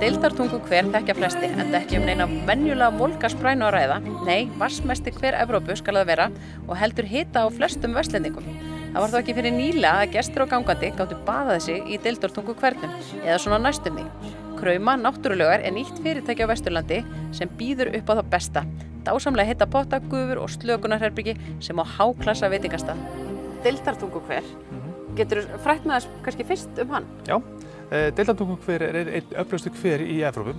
Deildartunguhver þekkja flestir, enda ekki neina venjulega volgasprænu að ræða. Nei, vatnsmesti hver Evrópu skal það vera og heldur hita á flestum vestlendingum. Það var þó ekki fyrir nýlega að gestir og gangandi gátu baðað sig í Deildartunguhvernum, eða svona næstum því. Krauma náttúrulegar er nýtt fyrirtæki á Vesturlandi sem býður upp á það besta. Dásamlega heita potta, gufur og slökunarherbyggi sem á háklassa veitingastað. Deildartunguhver, geturðu frætt með þess kannski fyrst hann? Já. Deildartunguhver er einn öflugustu hver í Evrópu.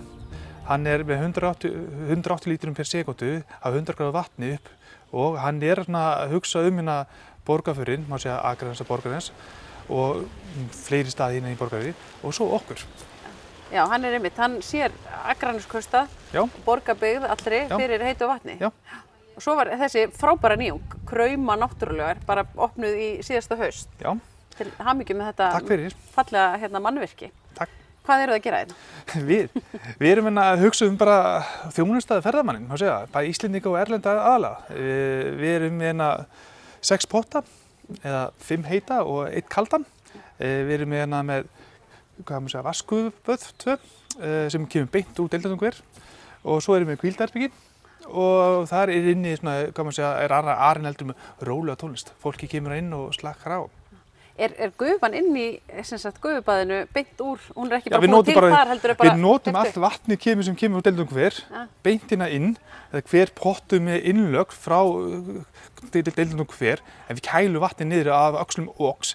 Hann er með 180 lítrum per sekúndu af 100 gráðu vatni upp og hann er að hugsa Borgarfjörðinn, má segja Akraness og Borgarnes og fleiri staði í Borgarfirði og svo okkur. Já, hann er einmitt, hann sér Akraneskausta, Borgarbyggð allri fyrir heitu vatni. Já. Og svo var þessi frábæra nýjung, Krauma náttúrulegar, bara opnuð í síðasta haust. Já. Til hamingju með þetta fallega mannvirki. Takk. Hvað eru það að gera þetta? Við erum að hugsa bara þjónustaði ferðamanninn, má segja, bæði Íslendinga og erlenda aðalega. Við erum með 6 potta, eða 5 heita og 1 kaldan. Við erum með vaskuböð 2, sem kemur beint úr Deildartunguhver. Og svo erum við hvíldarherbyggi og þar er inni, arinn heldur með rólega tónlist. Fólki kemur inn og slakkar á. Er gufan inn í gufubaðinu beint úr, hún er ekki bara búin til þar, heldur er bara... Við notum allt vatni sem kemur úr Deildartunguhver, beint inn, hver pottu með innlögn frá Deildartunguhver, en við kælum vatni niður af öxlum Oks,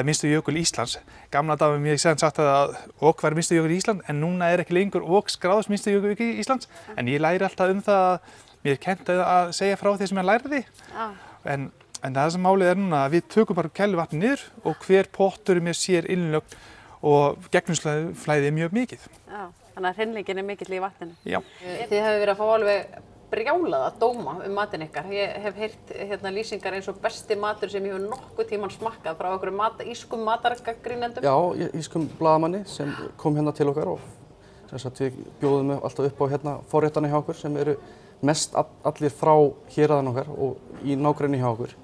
minnstu jökul Íslands. Gamla daga mér sagt að Ok var minnstu jökul Íslands, en núna er ekki lengur Ok skráðs minnstu jökul Íslands, en ég læri alltaf það að mér er kennt að segja frá því sem ég læriði. En það sem málið er núna að við tökum bara kæluvatni niður og hver pottur með sér innlögn og gegnumflæðið er mjög mikið. Já, þannig að hreinleikinn er mikill í vatninu. Já. Þið hefur verið að fá alveg brjálaða dóma matinn ykkar. Ég hef heyrt lýsingar eins og besti matur sem ég hef nokkuð tímann smakkað frá einhverjum írskum matargagnrýnendum. Já, írskum blaðamanni sem kom til okkar og við bjóðum alltaf upp á forréttana hjá okkur sem eru mest allir frá héraðan okkar og í nágrenni hjá okkur.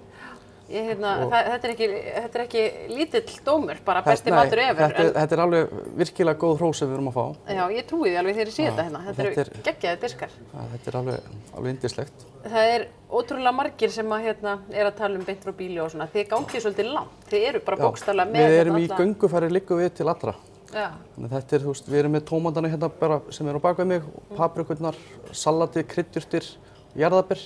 Þetta er ekki lítill dómur, bara besti matur ever. Þetta er alveg virkilega góð hrós sem við erum að fá. Já, ég trúi því alveg þegar ég sé þetta hérna. Þetta eru geggjaðir diskar. Þetta er alveg yndislegt. Það er ótrúlega margir sem er að tala beint frá bíli og svona. Þið gangið svolítið langt. Þið eru bara bókstaflega með Við erum í göngufæri liggum við til allra. Já. Þannig þetta er, við erum með tómatana bara sem eru á bak við mig, paprikurnar, salati, kryddjurtir, jarðarber.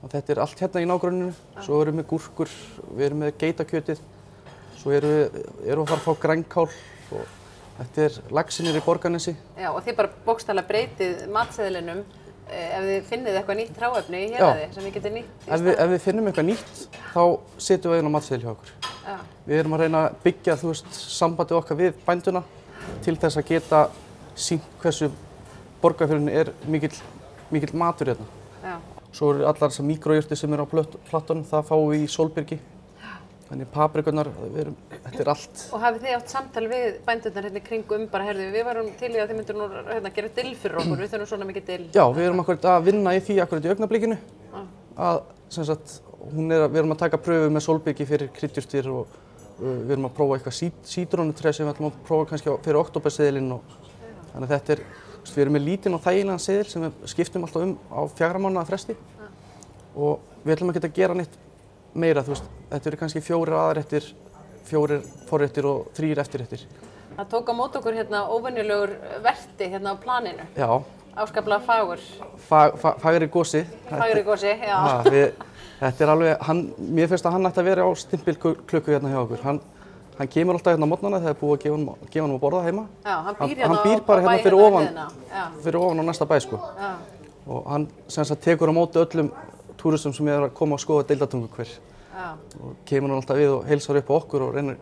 Og þetta er allt í nágrenninu, svo erum við með gúrkur, við erum með geitakjötið, svo erum við að fara að fá grænkál og þetta er laxinn í Borgarnesi. Já, og þið bara bókstaflega breytið matseðlinum ef þið finnið eitthvað nýtt hráefni í héraði sem við getum nýtt í staðinn. Ef við finnum eitthvað nýtt, þá setjum við inn á matseðli hjá okkur. Já. Við erum að reyna að byggja, sambandið okkar við bænduna til þess að geta sýnt hversu Borgarfjörðurinn er mikill matur hérna. Já. Svo eru allar þessar míkrójurtir sem eru á plattunum, það fáum við í Sólbyrgi. Þannig paprikurnar, þetta er allt. Og hafið þið átt samtal við bændurnar hérna í kringum bara, við varum til í að þið myndir nú gera dill fyrir okkur, við þurfum svona mikið dill. Já, við erum akkurat að vinna í því akkurat í augnablikinu. Við erum að taka pröfu með Sólbyrgi fyrir kryddjurtir og við erum að prófa eitthvað sítrónutré sem við ætlum að prófa kannski fyrir októberseðilinn. Þannig að þetta er, við erum með lítinn og þægilegan seðil sem við skiptum alltaf á 4 mánaða fresti og við ætlum ekki að gera neitt meira, þetta eru kannski 4 aðréttir, 4 forréttir og 3 eftirréttir. Það tók á móti okkur óvenjulegur verti á planinu. Já. Áskaplega fagur. Fagri gosi. Fagri gosi, já. Þetta er alveg, mér finnst að hann ætti að vera á stimpilklukku hérna hjá okkur. Hann kemur alltaf hérna á morgnana þegar búið að gefa hann að borða heima. Já, hann býr bara hérna fyrir ofan á næsta bæ, sko. Já. Og hann tekur á móti öllum túristum sem er að koma og skoða Deildartunguhver. Já. Og kemur hann alltaf við og heilsar upp á okkur og reynir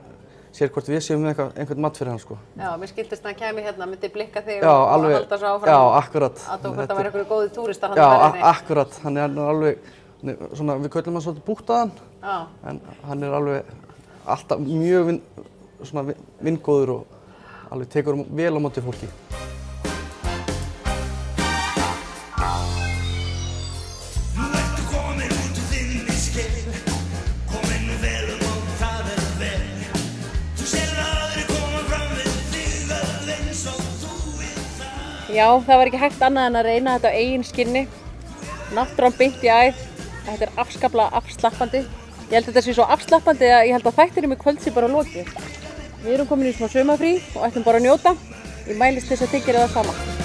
sér hvort við séum með einhvern mat fyrir hann, sko. Já, mér skildist að hann kæmi hérna, myndi blikka þig og halda svo áfram. Já, akkurat. Að hvort það væri einhverju góði túristar hann í verðinni. Já, akkurat. Hann er alveg, við köllum hann svolítið búttaðan. Já. En hann er alveg alltaf mjög vingóður og alveg tekur vel á móti fólki. Komin vel og það vel. Þú sér aðrir koma fram Já, það var ekki hægt annað en að reyna þetta á eigin skinni. Náttúran beint í æð. Þetta er afskaplega afslappandi. Ég held að þetta sé svo afslappandi að ég held að þættinum í kvöld sé bara lokið. Við erum komin í smá sumarfrí og ætlum bara að njóta. Ég mælist þess að þið gerir það sama.